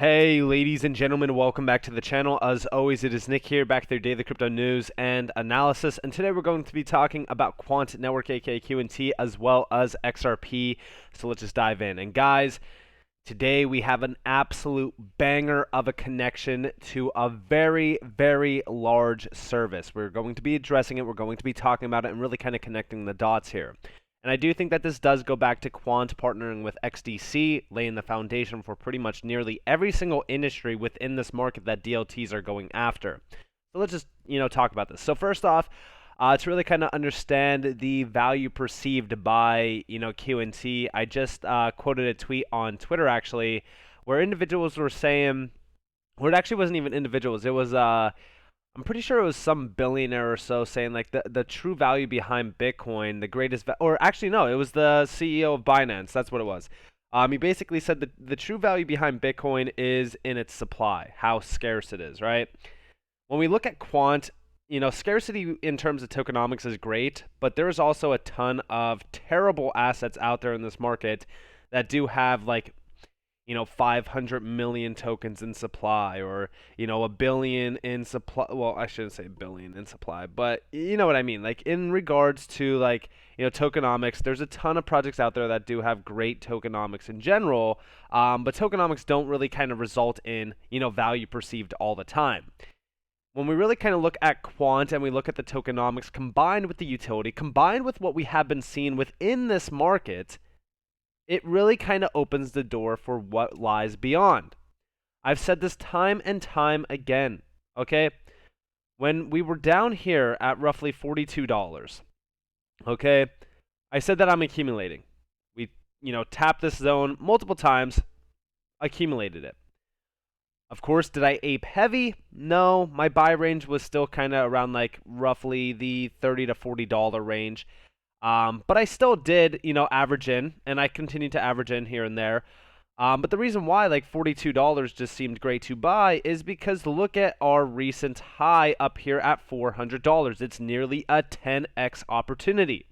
Hey, ladies and gentlemen, welcome back to the channel. As always, it is Nick here, back with your daily crypto news and analysis. And today we're going to be talking about Quant Network, aka Qnt, as well as XRP. So let's just dive in. And guys, today we have an absolute banger of a connection to a very, very large service. We're going to be addressing it, we're going to be talking about it, and really kind of connecting the dots here. And I do think that this does go back to Quant partnering with XDC, laying the foundation for pretty much nearly every single industry within this market that DLTs are going after. So let's just, talk about this. So first off, to really kind of understand the value perceived by, QNT, I just quoted a tweet on Twitter, actually, where individuals were saying, or it actually wasn't even individuals, it was I'm pretty sure it was some billionaire or so saying like the true value behind Bitcoin, the greatest, or actually no, it was the CEO of Binance. That's what it was. He basically said that the true value behind Bitcoin is in its supply, how scarce it is, right? When we look at Quant, scarcity in terms of tokenomics is great, but there's also a ton of terrible assets out there in this market that do have like 500 million tokens in supply, or, a billion in supply. Well, I shouldn't say billion in supply, but you know what I mean. Like in regards to like, tokenomics, there's a ton of projects out there that do have great tokenomics in general, but tokenomics don't really kind of result in, value perceived all the time. When we really kind of look at Quant and we look at the tokenomics combined with the utility, combined with what we have been seeing within this market, it really kind of opens the door for what lies beyond. I've said this time and time again, okay? When we were down here at roughly $42, okay, I said that I'm accumulating. We, tapped this zone multiple times, accumulated it. Of course, did I ape heavy? No, my buy range was still kind of around like roughly the $30 to $40 range. But I still did, average in, and I continued to average in here and there. But the reason why like $42 just seemed great to buy is because look at our recent high up here at $400. It's nearly a 10x opportunity.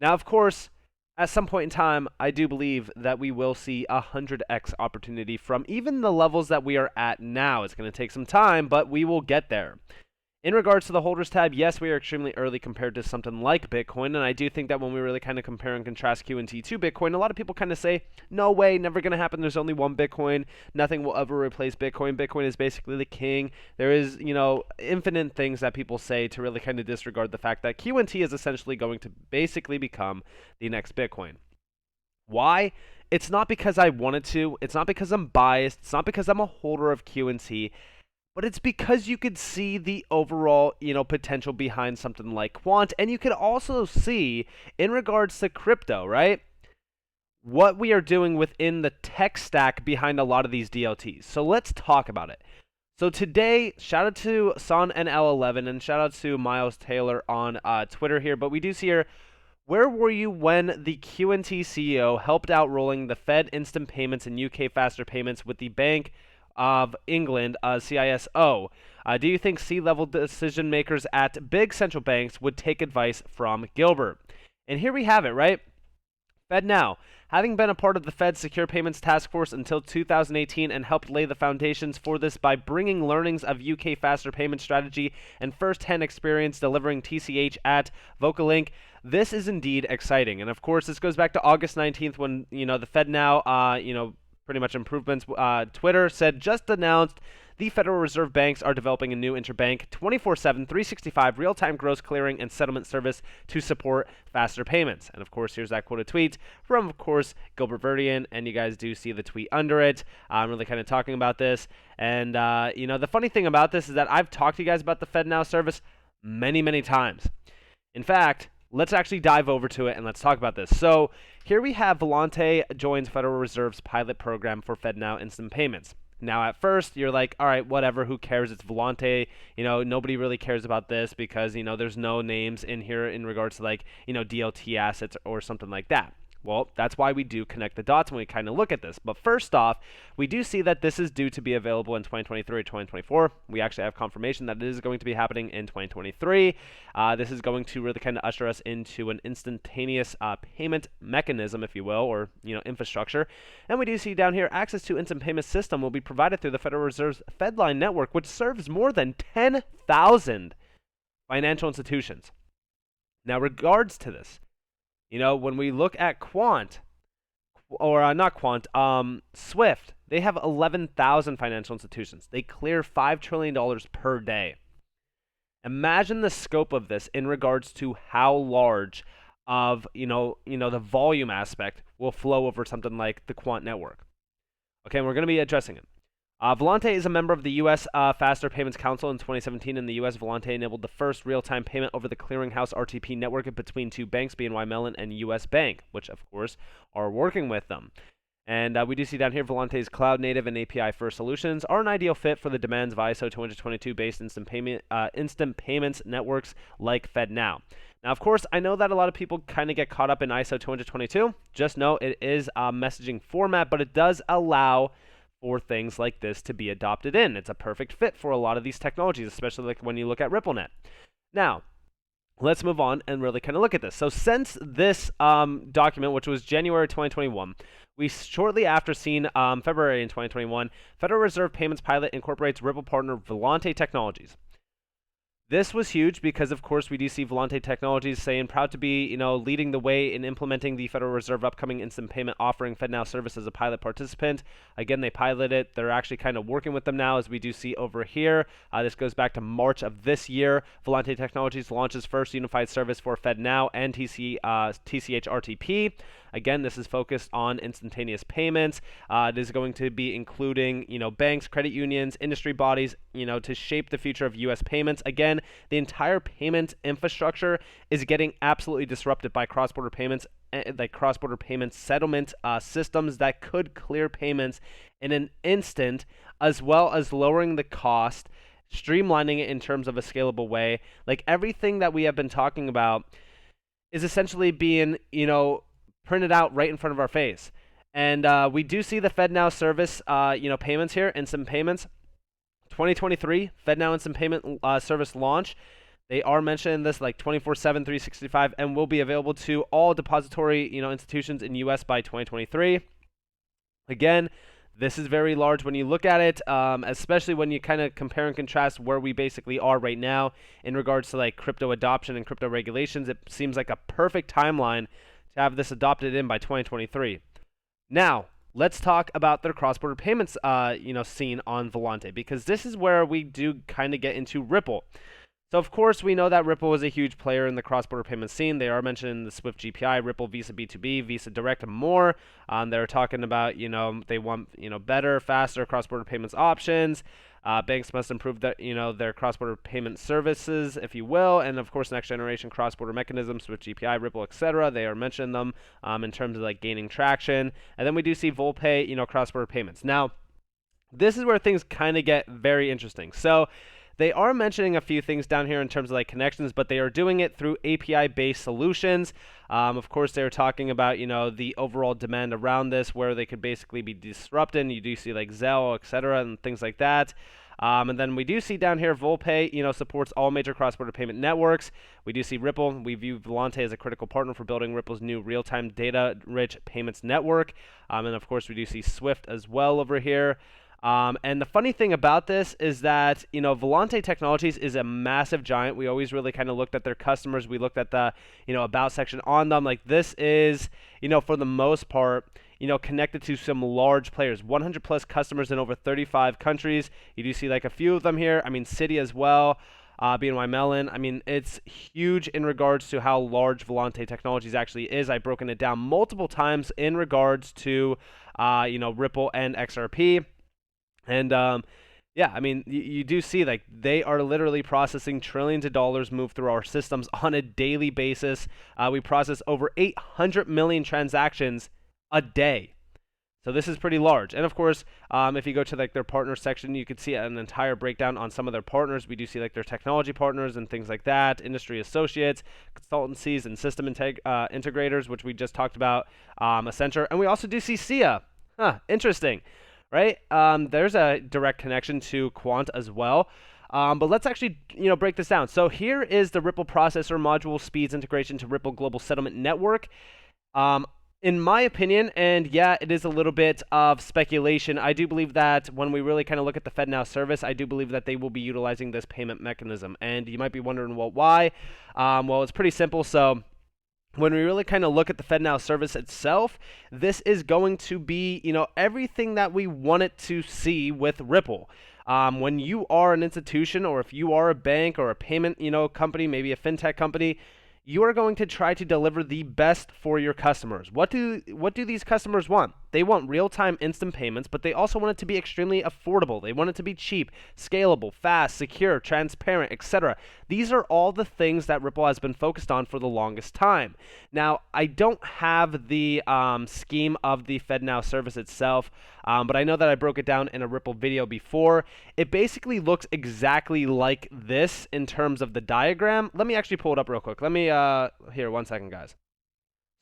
Now, of course, at some point in time, I do believe that we will see a 100x opportunity from even the levels that we are at now. It's going to take some time, but we will get there. In regards to the holders tab, yes, we are extremely early compared to something like Bitcoin, and I do think that when we really kind of compare and contrast QNT to Bitcoin, a lot of people kind of say, no way, never going to happen, there's only one Bitcoin, nothing will ever replace Bitcoin, Bitcoin is basically the king. There is, infinite things that people say to really kind of disregard the fact that QNT is essentially going to basically become the next Bitcoin. Why? It's not because I wanted to, it's not because I'm biased, it's not because I'm a holder of QNT, but it's because you could see the overall, potential behind something like Quant, and you could also see, in regards to crypto, right, what we are doing within the tech stack behind a lot of these DLTs. So let's talk about it. So today, shout out to SonNL11 and shout out to Miles Taylor on Twitter here, but we do see here, where were you when the QNT CEO helped out rolling the Fed instant payments and UK faster payments with the Bank of England, CISO? Do you think C-level decision makers at big central banks would take advice from Gilbert? And here we have it, right? FedNow, having been a part of the Fed's Secure Payments Task Force until 2018 and helped lay the foundations for this by bringing learnings of UK faster payment strategy and first-hand experience delivering TCH at Vocalink, this is indeed exciting. And of course, this goes back to August 19th when, the FedNow, pretty much improvements. Twitter said, just announced the Federal Reserve banks are developing a new interbank 24/7, 365 real-time gross clearing and settlement service to support faster payments. And of course, here's that quoted tweet from, of course, Gilbert Verdian, and you guys do see the tweet under it. I'm really kind of talking about this. And, the funny thing about this is that I've talked to you guys about the FedNow service many, many times. In fact, let's actually dive over to it and let's talk about this. So here we have Volante joins Federal Reserve's pilot program for FedNow instant payments. Now, at first, you're like, all right, whatever, who cares? It's Volante. Nobody really cares about this because, there's no names in here in regards to like, DLT assets or something like that. Well, that's why we do connect the dots when we kind of look at this. But first off, we do see that this is due to be available in 2023 or 2024. We actually have confirmation that it is going to be happening in 2023. This is going to really kind of usher us into an instantaneous payment mechanism, if you will, or infrastructure. And we do see down here, access to instant payment system will be provided through the Federal Reserve's FedLine network, which serves more than 10,000 financial institutions. Now, regards to this, when we look at Quant, or not Quant, Swift, they have 11,000 financial institutions. They clear $5 trillion per day. Imagine the scope of this in regards to how large of, the volume aspect will flow over something like the Quant network. Okay, and we're going to be addressing it. Volante is a member of the U.S. Faster Payments Council. In 2017, in the U.S., Volante enabled the first real-time payment over the clearinghouse RTP network between two banks, BNY Mellon and U.S. Bank, which, of course, are working with them. And we do see down here, Volante's cloud-native and API-first solutions are an ideal fit for the demands of ISO 20022-based instant payments networks like FedNow. Now, of course, I know that a lot of people kind of get caught up in ISO 20022. Just know it is a messaging format, but it does allow for things like this to be adopted in. It's a perfect fit for a lot of these technologies, especially like when you look at RippleNet. Now, let's move on and really kind of look at this. So since this document, which was January 2021, we shortly after seen February in 2021, Federal Reserve Payments Pilot incorporates Ripple partner Volante Technologies. This was huge because, of course, we do see Volante Technologies saying proud to be, leading the way in implementing the Federal Reserve upcoming instant payment offering FedNow service as a pilot participant. Again, they piloted it. They're actually kind of working with them now, as we do see over here. This goes back to March of this year. Volante Technologies launches first unified service for FedNow and TCH RTP. Again, this is focused on instantaneous payments. It is going to be including, banks, credit unions, industry bodies, to shape the future of U.S. payments. Again, the entire payment infrastructure is getting absolutely disrupted by cross-border payments, like cross-border payment settlement systems that could clear payments in an instant, as well as lowering the cost, streamlining it in terms of a scalable way. Like everything that we have been talking about is essentially being, printed out right in front of our face. And we do see the FedNow service, payments here, instant payments. 2023, FedNow instant payment service launch. They are mentioning this like 24/7, 365, and will be available to all depository, institutions in U.S. by 2023. Again, this is very large when you look at it, especially when you kind of compare and contrast where we basically are right now in regards to like crypto adoption and crypto regulations. It seems like a perfect timeline to have this adopted in by 2023. Now, let's talk about their cross-border payments, scene on Volante, because this is where we do kind of get into Ripple. So, of course, we know that Ripple is a huge player in the cross-border payment scene. They are mentioning the Swift GPI, Ripple Visa B2B, Visa Direct, and more. They're talking about, they want, better, faster cross-border payments options. Banks must improve their cross-border payment services, if you will, and of course, next-generation cross-border mechanisms, Swift GPI, Ripple, etc. They are mentioning them in terms of like gaining traction. And then we do see VolPay, cross-border payments. Now, this is where things kind of get very interesting. So, they are mentioning a few things down here in terms of like connections, but they are doing it through API-based solutions. Of course, they're talking about, the overall demand around this, where they could basically be disrupted. You do see like Zelle, etc., and things like that. And then we do see down here VolPay, supports all major cross-border payment networks. We do see Ripple. We view Volante as a critical partner for building Ripple's new real-time data-rich payments network. And of course, we do see Swift as well over here. And the funny thing about this is that, Volante Technologies is a massive giant. We always really kind of looked at their customers. We looked at the, about section on them. Like this is, for the most part, connected to some large players, 100 plus customers in over 35 countries. You do see like a few of them here. I mean, Citi as well, BNY Mellon. I mean, it's huge in regards to how large Volante Technologies actually is. I've broken it down multiple times in regards to, Ripple and XRP. And yeah, I mean, you do see like they are literally processing trillions of dollars move through our systems on a daily basis. We process over 800 million transactions a day. So this is pretty large. And of course, if you go to like their partner section, you could see an entire breakdown on some of their partners. We do see like their technology partners and things like that, industry associates, consultancies, and system integrators, which we just talked about, Accenture. And we also do see SIA. Huh, interesting, right? There's a direct connection to Quant as well. But let's actually, break this down. So here is the Ripple processor module speeds integration to Ripple Global Settlement Network. In my opinion, and yeah, it is a little bit of speculation, I do believe that when we really kind of look at the FedNow service, I do believe that they will be utilizing this payment mechanism. And you might be wondering, well, why? Well, it's pretty simple. So when we really kind of look at the FedNow service itself, this is going to be, everything that we want it to see with Ripple. When you are an institution, or if you are a bank or a payment, company, maybe a fintech company, you are going to try to deliver the best for your customers. What do these customers want? They want real-time instant payments, but they also want it to be extremely affordable. They want it to be cheap, scalable, fast, secure, transparent, etc. These are all the things that Ripple has been focused on for the longest time. Now, I don't have the scheme of the FedNow service itself, but I know that I broke it down in a Ripple video before. It basically looks exactly like this in terms of the diagram. Let me actually pull it up real quick. Let me, here, 1 second, guys.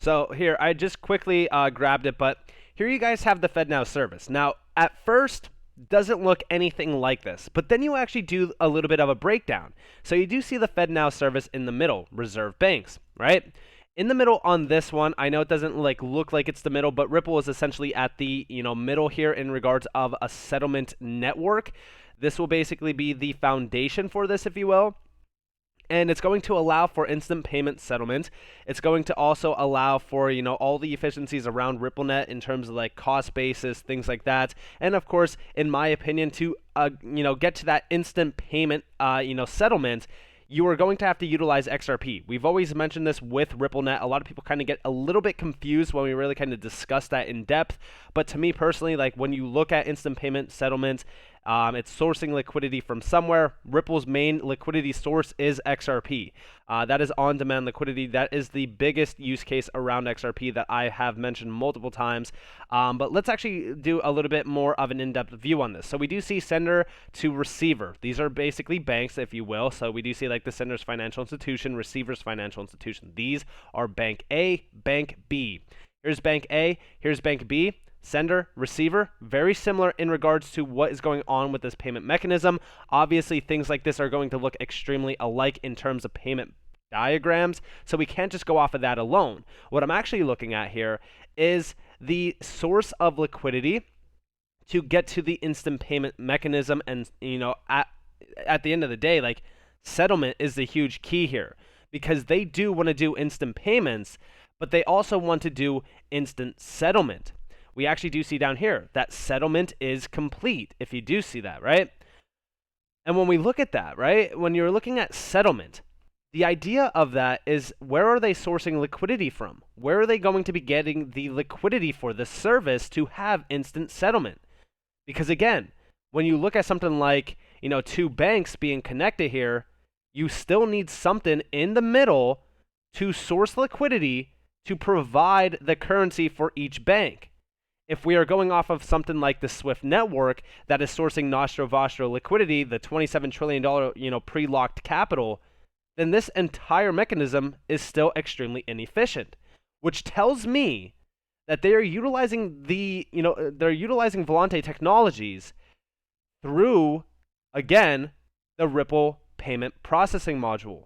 So here, I just quickly grabbed it, but here you guys have the FedNow service. Now, at first, doesn't look anything like this, but then you actually do a little bit of a breakdown. So you do see the FedNow service in the middle, reserve banks, right? In the middle on this one, I know it doesn't look like it's the middle, but Ripple is essentially at the middle here in regards of a settlement network. This will basically be the foundation for this, if you will. And it's going to allow for instant payment settlement. It's going to also allow for, all the efficiencies around RippleNet in terms of like cost basis, things like that. And of course, in my opinion, to, get to that instant payment, settlement, you are going to have to utilize XRP. We've always mentioned this with RippleNet. A lot of people kind of get a little bit confused when we really kind of discuss that in depth. But to me personally, like when you look at instant payment settlements, it's sourcing liquidity from somewhere. Ripple's main liquidity source is XRP. That is on-demand liquidity. That is the biggest use case around XRP that I have mentioned multiple times. But let's actually do a little bit more of an in-depth view on this. So we do see sender to receiver. These are basically banks, if you will. So we do see like the sender's financial institution, receiver's financial institution. These are Bank A, Bank B. Here's Bank A, here's Bank B. Sender, receiver, very similar in regards to what is going on with this payment mechanism. Obviously, things like this are going to look extremely alike in terms of payment diagrams, so we can't just go off of that alone. What I'm actually looking at here is the source of liquidity to get to the instant payment mechanism, and at the end of the day, like settlement is the huge key here, because they do want to do instant payments, but they also want to do instant settlement. We actually do see down here that settlement is complete, if you do see that, right? And when we look at that, right, when you're looking at settlement, the idea of that is, where are they sourcing liquidity from? Where are they going to be getting the liquidity for the service to have instant settlement? Because again, when you look at something like, two banks being connected here, you still need something in the middle to source liquidity to provide the currency for each bank. If we are going off of something like the SWIFT network that is sourcing Nostro Vostro liquidity, the $27 trillion, pre-locked capital, then this entire mechanism is still extremely inefficient, which tells me that they are utilizing they're utilizing Volante technologies through, again, the Ripple payment processing module.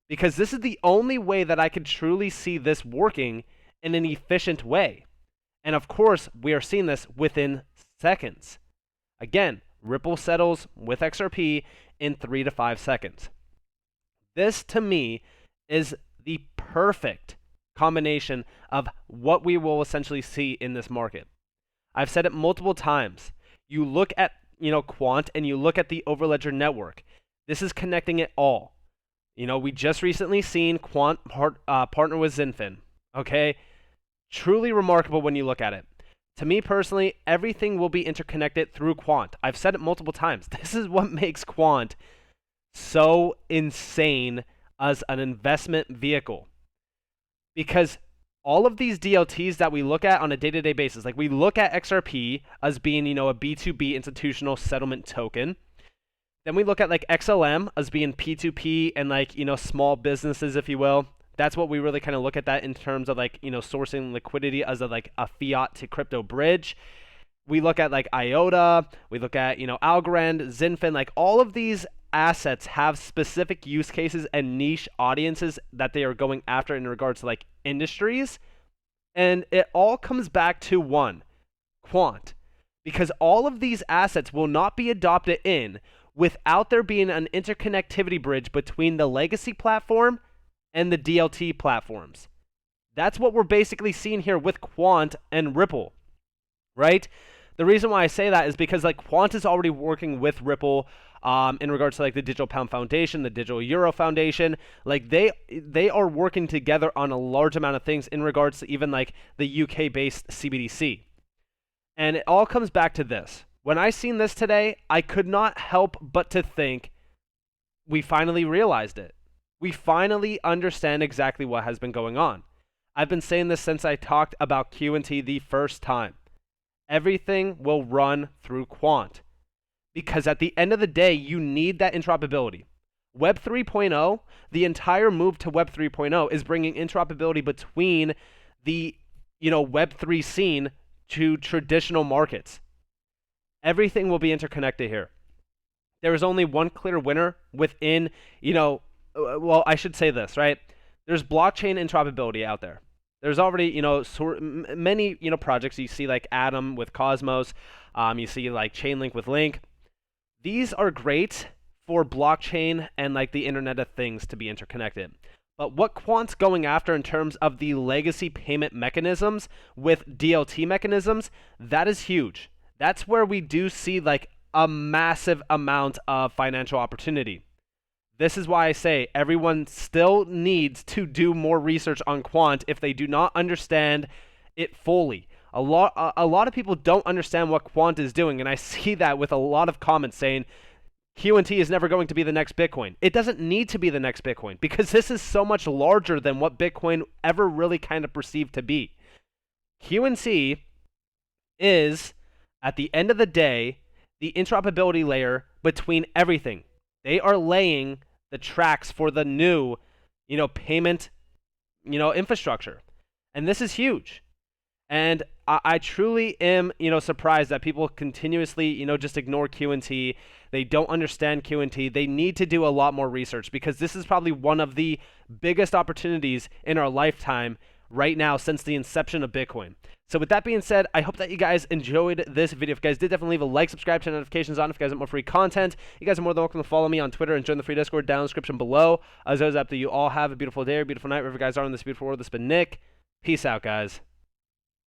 Because this is the only way that I could truly see this working in an efficient way. And of course, we are seeing this within seconds. Again, Ripple settles with XRP in 3 to 5 seconds. This, to me, is the perfect combination of what we will essentially see in this market. I've said it multiple times. You look at, Quant, and you look at the Overledger network. This is connecting it all. We just recently seen Quant partner with Zinfin. Okay? Truly remarkable when you look at it. To me personally, everything will be interconnected through Quant. I've said it multiple times. This is what makes Quant so insane as an investment vehicle. Because all of these DLTs that we look at on a day-to-day basis, like we look at XRP as being, a B2B institutional settlement token. Then we look at like XLM as being P2P and like, small businesses, if you will. That's what we really kind of look at that in terms of like, sourcing liquidity as a fiat to crypto bridge. We look at like IOTA, we look at, Algorand, Zinfin, like all of these assets have specific use cases and niche audiences that they are going after in regards to like industries. And it all comes back to one, Quant. Because all of these assets will not be adopted in without there being an interconnectivity bridge between the legacy platform and the DLT platforms. That's what we're basically seeing here with Quant and Ripple, right? The reason why I say that is because like Quant is already working with Ripple in regards to like the Digital Pound Foundation, the Digital Euro Foundation. Like they are working together on a large amount of things in regards to even like the UK-based CBDC. And it all comes back to this. When I seen this today, I could not help but to think we finally realized it. We finally understand exactly what has been going on. I've been saying this since I talked about Q&T the first time. Everything will run through Quant. Because at the end of the day, you need that interoperability. Web 3.0, the entire move to Web 3.0 is bringing interoperability between the, Web 3 scene to traditional markets. Everything will be interconnected here. There is only one clear winner within, well, I should say this, right? There's blockchain interoperability out there. There's already, many, projects. You see like Atom with Cosmos. You see like Chainlink with Link. These are great for blockchain and like the Internet of Things to be interconnected. But what Quant's going after in terms of the legacy payment mechanisms with DLT mechanisms, that is huge. That's where we do see like a massive amount of financial opportunity. This is why I say everyone still needs to do more research on Quant if they do not understand it fully. A lot of people don't understand what Quant is doing, and I see that with a lot of comments saying Q&T is never going to be the next Bitcoin. It doesn't need to be the next Bitcoin because this is so much larger than what Bitcoin ever really kind of perceived to be. Q&T is, at the end of the day, the interoperability layer between everything. They are laying the tracks for the new, payment, infrastructure. And this is huge. And I truly am, surprised that people continuously, just ignore Q&T. They don't understand Q&T. They need to do a lot more research because this is probably one of the biggest opportunities in our lifetime right now since the inception of Bitcoin. So with that being said, I hope that you guys enjoyed this video. If you guys did, definitely leave a like, subscribe, turn notifications on if you guys want more free content. You guys are more than welcome to follow me on Twitter and join the free Discord down in the description below. As always, after you all have a beautiful day or beautiful night, wherever you guys are in this beautiful world. This has been Nick. Peace out, guys.